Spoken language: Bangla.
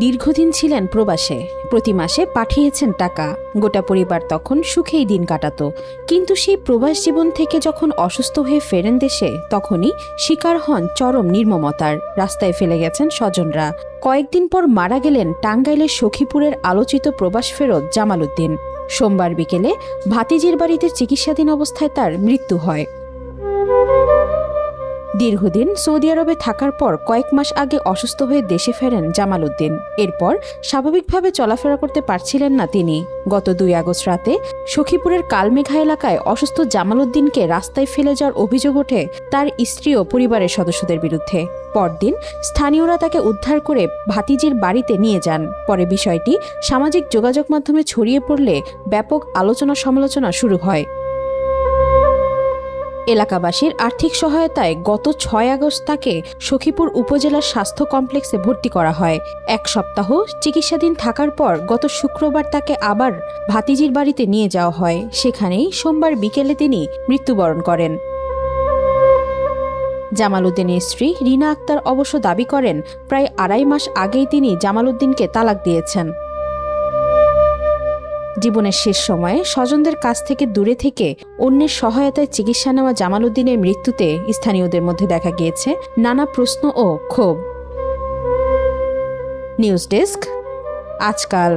দীর্ঘদিন ছিলেন প্রবাসে, প্রতি মাসে পাঠিয়েছেন টাকা। গোটা পরিবার তখন সুখেই দিন কাটাত। কিন্তু সেই প্রবাস জীবন থেকে যখন অসুস্থ হয়ে ফেরেন দেশে, তখনই শিকার হন চরম নির্মমতার। রাস্তায় ফেলে গেছেন স্বজনরা। কয়েকদিন পর মারা গেলেন টাঙ্গাইলের সখীপুরের আলোচিত প্রবাস ফেরত জামাল উদ্দিন। সোমবার বিকেলে ভাতিজির বাড়িতে চিকিৎসাধীন অবস্থায় তার মৃত্যু হয়। দীর্ঘদিন সৌদি আরবে থাকার পর কয়েক মাস আগে অসুস্থ হয়ে দেশে ফেরেন জামাল উদ্দিন। এরপর স্বাভাবিকভাবে চলাফেরা করতে পারছিলেন না তিনি। গত 2 আগস্ট রাতে সখীপুরের কালমেঘা এলাকায় অসুস্থ জামাল উদ্দিনকে রাস্তায় ফেলে যাওয়ার অভিযোগ ওঠে তার স্ত্রী ও পরিবারের সদস্যদের বিরুদ্ধে। পরদিন স্থানীয়রা তাকে উদ্ধার করে ভাতিজির বাড়িতে নিয়ে যান। পরে বিষয়টি সামাজিক যোগাযোগ মাধ্যমে ছড়িয়ে পড়লে ব্যাপক আলোচনা সমালোচনা শুরু হয়। এলাকাবাসীর আর্থিক সহায়তায় গত 6 আগস্ট তাকে সখীপুর উপজেলার স্বাস্থ্য কমপ্লেক্সে ভর্তি করা হয়। 1 সপ্তাহ চিকিৎসাধীন থাকার পর গত শুক্রবার তাকে আবার ভাতিজির বাড়িতে নিয়ে যাওয়া হয়। সেখানেই সোমবার বিকেলে তিনি মৃত্যুবরণ করেন। জামাল উদ্দিনের স্ত্রী রিনা আক্তার অবশ্য দাবি করেন, প্রায় 2.5 মাস আগেই তিনি জামাল উদ্দিনকে তালাক দিয়েছেন। জীবনের শেষ সময়ে স্বজনদের কাছ থেকে দূরে থেকে অন্যের সহায়তায় চিকিৎসা নেওয়া জামাল উদ্দিনের মৃত্যুতে স্থানীয়দের মধ্যে দেখা গিয়েছে নানা প্রশ্ন ও ক্ষোভ। নিউজ ডেস্ক, আজকাল।